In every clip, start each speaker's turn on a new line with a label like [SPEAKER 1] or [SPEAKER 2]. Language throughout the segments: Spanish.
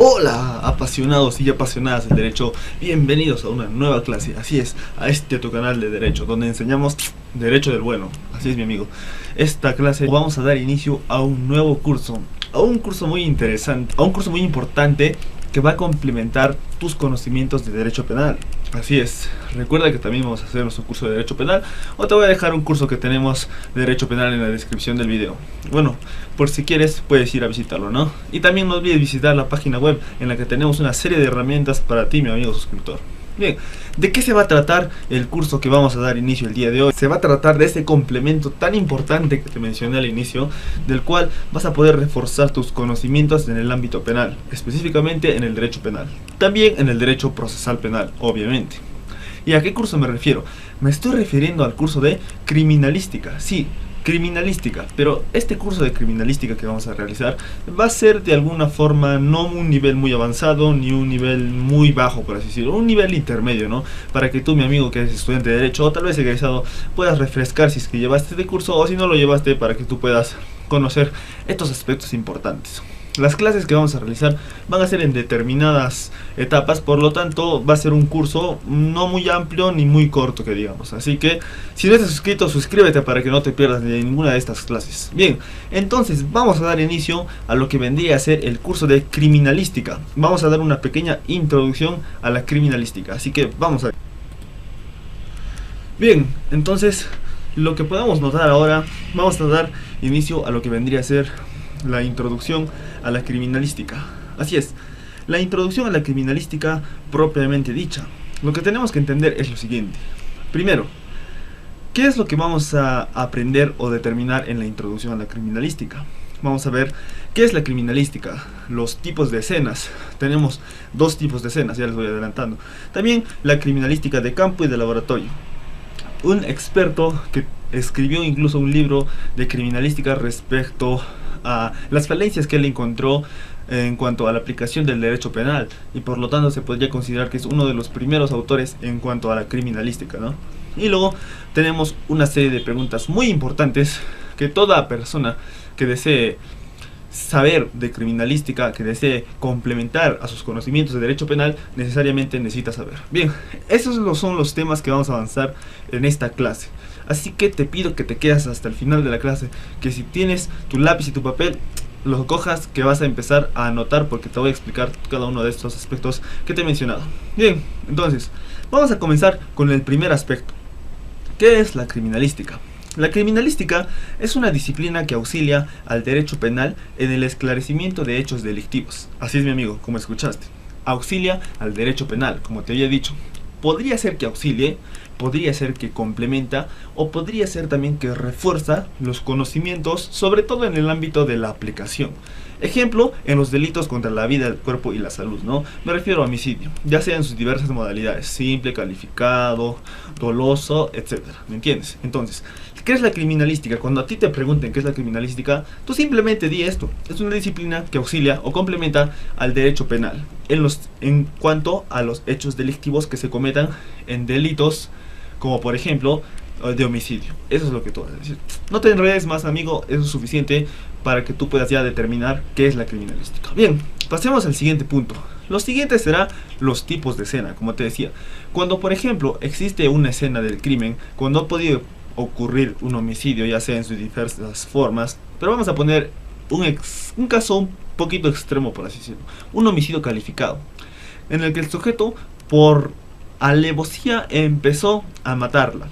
[SPEAKER 1] Hola, apasionados y apasionadas del derecho, bienvenidos a una nueva clase, así es, a este tu canal de derecho, donde enseñamos derecho del bueno, así es mi amigo. Esta clase vamos a dar inicio a un nuevo curso, a un curso muy interesante, a un curso muy importante que va a complementar tus conocimientos de derecho penal. Así es, recuerda que también vamos a hacer nuestro curso de derecho penal, o te voy a dejar un curso que tenemos de derecho penal en la descripción del video. Bueno, por si quieres puedes ir a visitarlo, ¿no? Y también no olvides visitar la página web en la que tenemos una serie de herramientas para ti, mi amigo suscriptor. Bien, ¿de qué se va a tratar el curso que vamos a dar inicio el día de hoy? Se va a tratar de ese complemento tan importante que te mencioné al inicio, del cual vas a poder reforzar tus conocimientos en el ámbito penal, específicamente en el derecho penal, también en el derecho procesal penal, obviamente. ¿Y a qué curso me refiero? Me estoy refiriendo al curso de criminalística, sí, criminalística, pero este curso de criminalística que vamos a realizar va a ser de alguna forma no un nivel muy avanzado ni un nivel muy bajo, por así decirlo, un nivel intermedio, ¿no? Para que tú, mi amigo que eres estudiante de derecho o tal vez egresado, puedas refrescar si es que llevaste este curso o si no lo llevaste, para que tú puedas conocer estos aspectos importantes. Las clases que vamos a realizar van a ser en determinadas etapas, por lo tanto va a ser un curso no muy amplio ni muy corto que digamos. Así que si no estás suscrito, suscríbete para que no te pierdas de ninguna de estas clases. Bien, entonces vamos a dar inicio a lo que vendría a ser el curso de criminalística. Vamos a dar una pequeña introducción a la criminalística, así que vamos a ver. Bien, entonces lo que podemos notar ahora, vamos a dar inicio a lo que vendría a ser la introducción a la criminalística. Así es, la introducción a la criminalística propiamente dicha. Lo que tenemos que entender es lo siguiente. Primero, ¿qué es lo que vamos a aprender o determinar en la introducción a la criminalística? Vamos a ver qué es la criminalística, los tipos de escenas. Tenemos dos tipos de escenas, ya les voy adelantando. También la criminalística de campo y de laboratorio. Un experto que escribió incluso un libro de criminalística respecto a las falencias que él encontró en cuanto a la aplicación del derecho penal, y por lo tanto se podría considerar que es uno de los primeros autores en cuanto a la criminalística, ¿no? Y luego tenemos una serie de preguntas muy importantes que toda persona que desee saber de criminalística, que desee complementar a sus conocimientos de derecho penal, necesariamente necesita saber. Bien, esos son los temas que vamos a avanzar en esta clase. Así que te pido que te quedes hasta el final de la clase, que si tienes tu lápiz y tu papel, los cojas, que vas a empezar a anotar, porque te voy a explicar cada uno de estos aspectos que te he mencionado. Bien, entonces, vamos a comenzar con el primer aspecto. ¿Qué es la criminalística? La criminalística es una disciplina que auxilia al derecho penal en el esclarecimiento de hechos delictivos. Así es, mi amigo, como escuchaste. Auxilia al derecho penal, como te había dicho. Podría ser que auxilie, podría ser que complementa, o podría ser también que refuerza los conocimientos, sobre todo en el ámbito de la aplicación. Ejemplo, en los delitos contra la vida, el cuerpo y la salud, ¿no? Me refiero a homicidio, ya sea en sus diversas modalidades, simple, calificado, doloso, etcétera. ¿Me entiendes? Entonces, ¿qué es la criminalística? Cuando a ti te pregunten qué es la criminalística, tú simplemente di esto. Es una disciplina que auxilia o complementa al derecho penal en cuanto a los hechos delictivos que se cometan en delitos como por ejemplo de homicidio. Eso es lo que tú vas a decir. No te enredes más, amigo, eso es suficiente para que tú puedas ya determinar qué es la criminalística. Bien, pasemos al siguiente punto. Lo siguiente será los tipos de escena, como te decía. Cuando por ejemplo existe una escena del crimen, cuando ha podido ocurrir un homicidio, ya sea en sus diversas formas, pero vamos a poner un caso un poquito extremo, por así decirlo, un homicidio calificado, en el que el sujeto por alevosía empezó a matarla,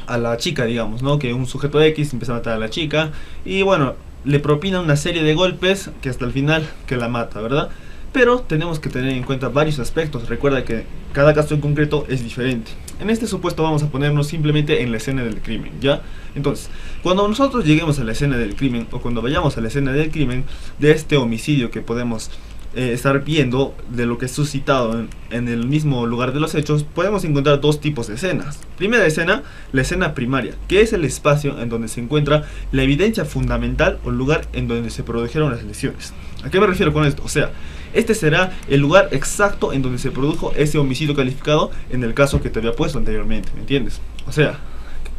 [SPEAKER 1] a la chica, digamos, ¿no? Que un sujeto X empezó a matar a la chica y bueno, le propina una serie de golpes que hasta el final que la mata, ¿verdad? Pero tenemos que tener en cuenta varios aspectos. Recuerda que cada caso en concreto es diferente. En este supuesto vamos a ponernos simplemente en la escena del crimen, ¿ya? Entonces, cuando nosotros lleguemos a la escena del crimen, o cuando vayamos a la escena del crimen, de este homicidio que podemos estar viendo, de lo que es suscitado en el mismo lugar de los hechos, podemos encontrar dos tipos de escenas. Primera escena, la escena primaria, que es el espacio en donde se encuentra la evidencia fundamental o lugar en donde se produjeron las lesiones. ¿A qué me refiero con esto? O sea, este será el lugar exacto en donde se produjo ese homicidio calificado en el caso que te había puesto anteriormente, ¿me entiendes? O sea,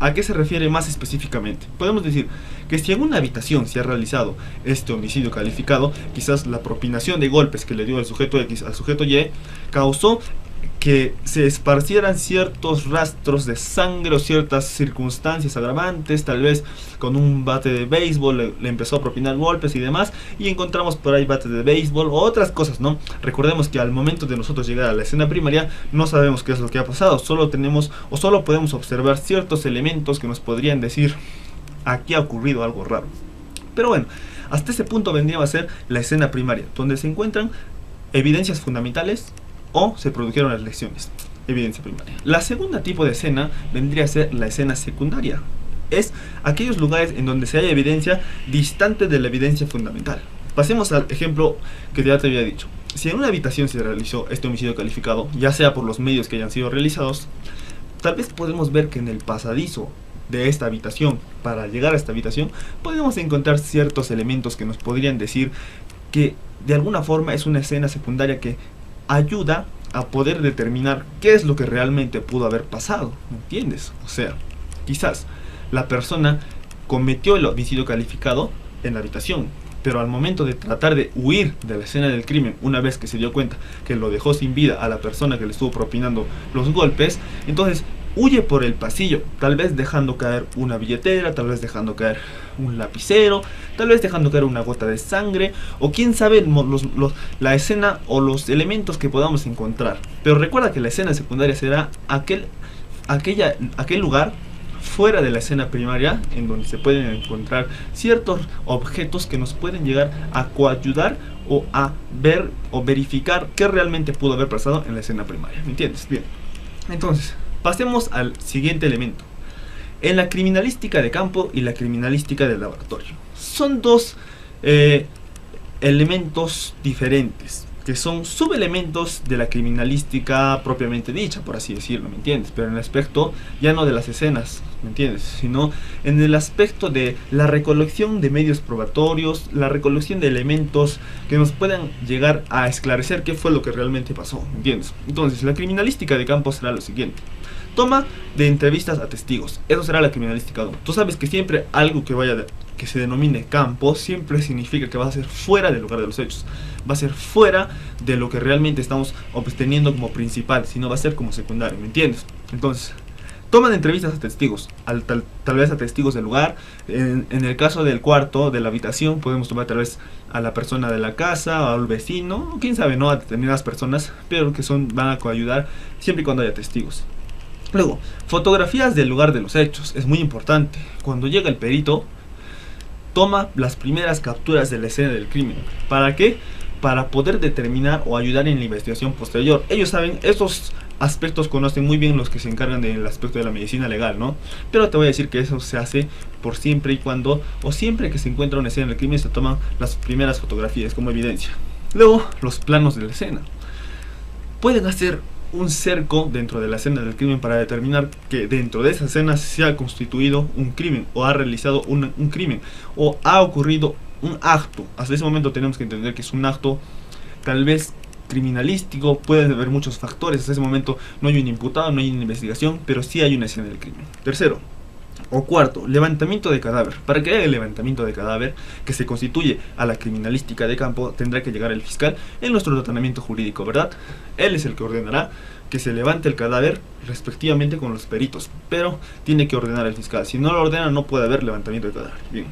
[SPEAKER 1] ¿A qué se refiere más específicamente? Podemos decir que si en una habitación se ha realizado este homicidio calificado, quizás la propinación de golpes que le dio el sujeto X al sujeto Y causó que se esparcieran ciertos rastros de sangre o ciertas circunstancias agravantes, tal vez con un bate de béisbol le empezó a propinar golpes y demás, y encontramos por ahí bates de béisbol o otras cosas, ¿no? Recordemos que al momento de nosotros llegar a la escena primaria no sabemos qué es lo que ha pasado, solo tenemos o solo podemos observar ciertos elementos que nos podrían decir aquí ha ocurrido algo raro. Pero bueno, hasta ese punto vendría a ser la escena primaria, donde se encuentran evidencias fundamentales o se produjeron las lesiones. Evidencia primaria. La segunda tipo de escena vendría a ser la escena secundaria. Es aquellos lugares en donde se haya evidencia distante de la evidencia fundamental. Pasemos al ejemplo que ya te había dicho. Si en una habitación se realizó este homicidio calificado, ya sea por los medios que hayan sido realizados, tal vez podemos ver que en el pasadizo de esta habitación, para llegar a esta habitación, podemos encontrar ciertos elementos que nos podrían decir que de alguna forma es una escena secundaria que ayuda a poder determinar qué es lo que realmente pudo haber pasado, ¿me entiendes? O sea, quizás la persona cometió el homicidio calificado en la habitación, pero al momento de tratar de huir de la escena del crimen, una vez que se dio cuenta que lo dejó sin vida a la persona que le estuvo propinando los golpes, entonces huye por el pasillo, tal vez dejando caer una billetera, tal vez dejando caer un lapicero, tal vez dejando caer una gota de sangre, o quién sabe la escena o los elementos que podamos encontrar. Pero recuerda que la escena secundaria será aquel lugar fuera de la escena primaria, en donde se pueden encontrar ciertos objetos que nos pueden llegar a coayudar o a ver o verificar qué realmente pudo haber pasado en la escena primaria. ¿Me entiendes? Bien. Entonces, pasemos al siguiente elemento. En la criminalística de campo y la criminalística de laboratorio. Son dos elementos diferentes, que son subelementos de la criminalística propiamente dicha, por así decirlo, ¿me entiendes? Pero en el aspecto ya no de las escenas, ¿me entiendes? Sino en el aspecto de la recolección de medios probatorios, la recolección de elementos que nos puedan llegar a esclarecer qué fue lo que realmente pasó, ¿me entiendes? Entonces, la criminalística de campo será lo siguiente. Toma de entrevistas a testigos. Eso será la criminalística. Tú sabes que siempre algo que se denomine campo siempre significa que va a ser fuera del lugar de los hechos. Va a ser fuera de lo que realmente estamos obteniendo como principal, sino va a ser como secundario, ¿me entiendes? Entonces, toma de entrevistas a testigos, tal vez a testigos del lugar. En el caso del cuarto, de la habitación, podemos tomar tal vez a la persona de la casa, o al vecino, o quién sabe, no a determinadas personas, pero que van a coayudar siempre y cuando haya testigos. Luego, fotografías del lugar de los hechos. Es muy importante. Cuando llega el perito, toma las primeras capturas de la escena del crimen. ¿Para qué? Para poder determinar o ayudar en la investigación posterior. Ellos saben, estos aspectos conocen muy bien los que se encargan del aspecto de la medicina legal, ¿no? Pero te voy a decir que eso se hace por siempre y cuando, o siempre que se encuentra una escena del crimen, se toman las primeras fotografías como evidencia. Luego, los planos de la escena. Pueden hacer un cerco dentro de la escena del crimen para determinar que dentro de esa escena se ha constituido un crimen, o ha realizado un crimen, o ha ocurrido un acto. Hasta ese momento tenemos que entender que es un acto tal vez criminalístico, pueden haber muchos factores. Hasta ese momento no hay un imputado, no hay una investigación, pero sí hay una escena del crimen. Tercero o cuarto, levantamiento de cadáver. Para que haya el levantamiento de cadáver, que se constituye a la criminalística de campo, tendrá que llegar el fiscal en nuestro tratamiento jurídico, ¿verdad? Él es el que ordenará que se levante el cadáver respectivamente con los peritos, pero tiene que ordenar el fiscal. Si no lo ordena, no puede haber levantamiento de cadáver. Bien.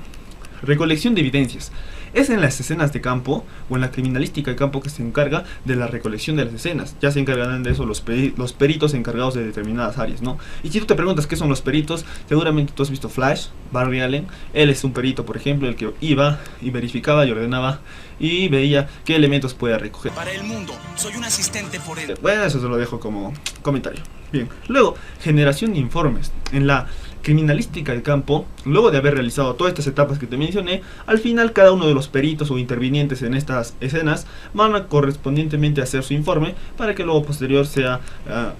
[SPEAKER 1] Recolección de evidencias. Es en las escenas de campo o en la criminalística de campo que se encarga de la recolección de las escenas. Ya se encargarán de eso los peritos encargados de determinadas áreas, ¿no? Y si tú te preguntas qué son los peritos, seguramente tú has visto Flash, Barry Allen. Él es un perito, por ejemplo, el que iba y verificaba y ordenaba y veía qué elementos puede recoger.
[SPEAKER 2] Para el mundo, soy un asistente forense.
[SPEAKER 1] Bueno, eso se lo dejo como comentario. Bien, luego, generación de informes. En la criminalística de campo, luego de haber realizado todas estas etapas que te mencioné, al final cada uno de los peritos o intervinientes en estas escenas van a correspondientemente hacer su informe para que luego posterior sea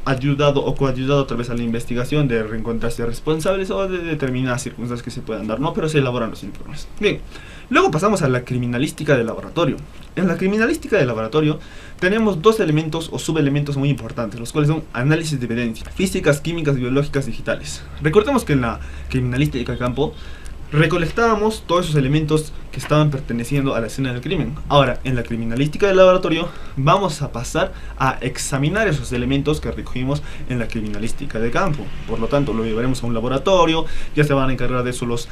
[SPEAKER 1] ayudado o coayudado a través de la investigación de reencontrarse responsables o de determinadas circunstancias que se puedan dar, ¿no? Pero se elaboran los informes. Bien, Luego pasamos a la criminalística de laboratorio. En la criminalística de laboratorio tenemos dos elementos o subelementos muy importantes, los cuales son análisis de evidencia, físicas, químicas, biológicas, digitales. Recordemos que en la criminalística de campo recolectábamos todos esos elementos que estaban perteneciendo a la escena del crimen. Ahora, en la criminalística del laboratorio vamos a pasar a examinar esos elementos que recogimos en la criminalística de campo. Por lo tanto, lo llevaremos a un laboratorio, ya se van a encargar de eso los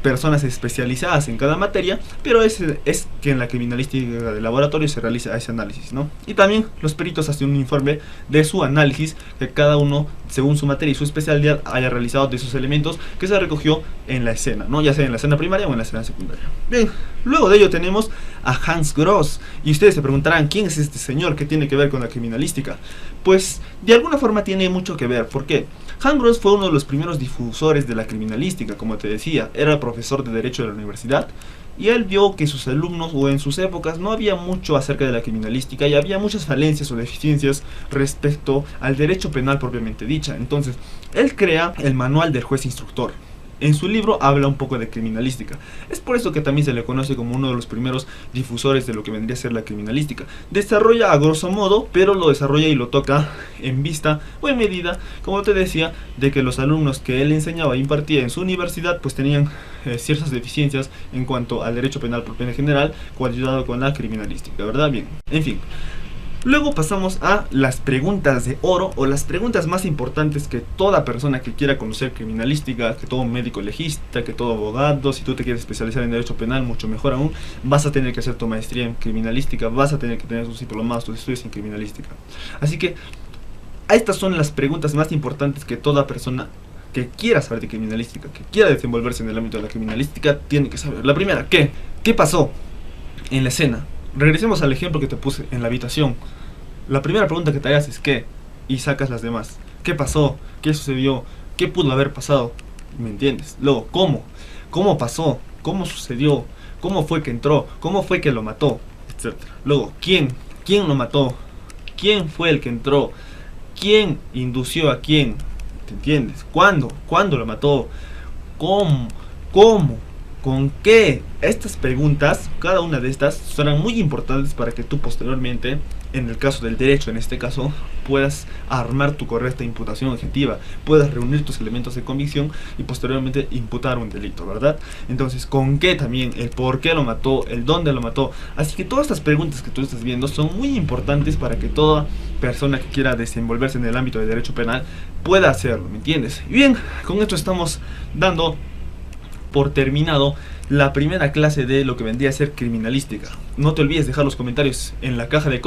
[SPEAKER 1] personas especializadas en cada materia, pero es que en la criminalística de laboratorio se realiza ese análisis, ¿no? Y también los peritos hacen un informe de su análisis, que cada uno, según su materia y su especialidad, haya realizado de esos elementos que se recogió en la escena, ¿no? Ya sea en la escena primaria o en la escena secundaria. Bien, luego de ello tenemos a Hans Gross, y ustedes se preguntarán, ¿quién es este señor? ¿Qué tiene que ver con la criminalística? Pues, de alguna forma tiene mucho que ver. ¿Por qué? Hans Gross fue uno de los primeros difusores de la criminalística, como te decía, era profesor de Derecho de la universidad, y él vio que sus alumnos, o en sus épocas, no había mucho acerca de la criminalística y había muchas falencias o deficiencias respecto al derecho penal propiamente dicha. Entonces, él crea el manual del juez instructor. En su libro habla un poco de criminalística. Es por eso que también se le conoce como uno de los primeros difusores de lo que vendría a ser la criminalística. Desarrolla a grosso modo, pero lo desarrolla y lo toca en vista o en medida, como te decía, de que los alumnos que él enseñaba e impartía en su universidad pues tenían ciertas deficiencias en cuanto al derecho penal en general, coadyuvado con la criminalística, ¿verdad? Bien, en fin. Luego pasamos a las preguntas de oro, o las preguntas más importantes que toda persona que quiera conocer criminalística, que todo médico legista, que todo abogado, si tú te quieres especializar en derecho penal, mucho mejor aún, vas a tener que hacer tu maestría en criminalística, vas a tener que tener tus diplomados, tus estudios en criminalística. Así que estas son las preguntas más importantes que toda persona que quiera saber de criminalística, que quiera desenvolverse en el ámbito de la criminalística, tiene que saber. La primera, ¿qué? ¿Qué pasó en la escena? Regresemos al ejemplo que te puse en la habitación. La primera pregunta que te hagas es ¿qué? Y sacas las demás. ¿Qué pasó? ¿Qué sucedió? ¿Qué pudo haber pasado? ¿Me entiendes? Luego, ¿cómo? ¿Cómo pasó? ¿Cómo sucedió? ¿Cómo fue que entró? ¿Cómo fue que lo mató? Etcétera. Luego, ¿quién? ¿Quién lo mató? ¿Quién fue el que entró? ¿Quién indució a quién? ¿Te entiendes? ¿Cuándo? ¿Cuándo lo mató? ¿Cómo? ¿Cómo? ¿Con qué? Estas preguntas, cada una de estas, serán muy importantes para que tú posteriormente, en el caso del derecho en este caso, puedas armar tu correcta imputación objetiva, puedas reunir tus elementos de convicción y posteriormente imputar un delito, ¿verdad? Entonces, ¿con qué también? El por qué lo mató, el dónde lo mató. Así que todas estas preguntas que tú estás viendo son muy importantes para que toda persona que quiera desenvolverse en el ámbito del derecho penal pueda hacerlo, ¿me entiendes? Y bien, con esto estamos dando por terminado la primera clase de lo que vendría a ser criminalística. No te olvides dejar los comentarios en la caja de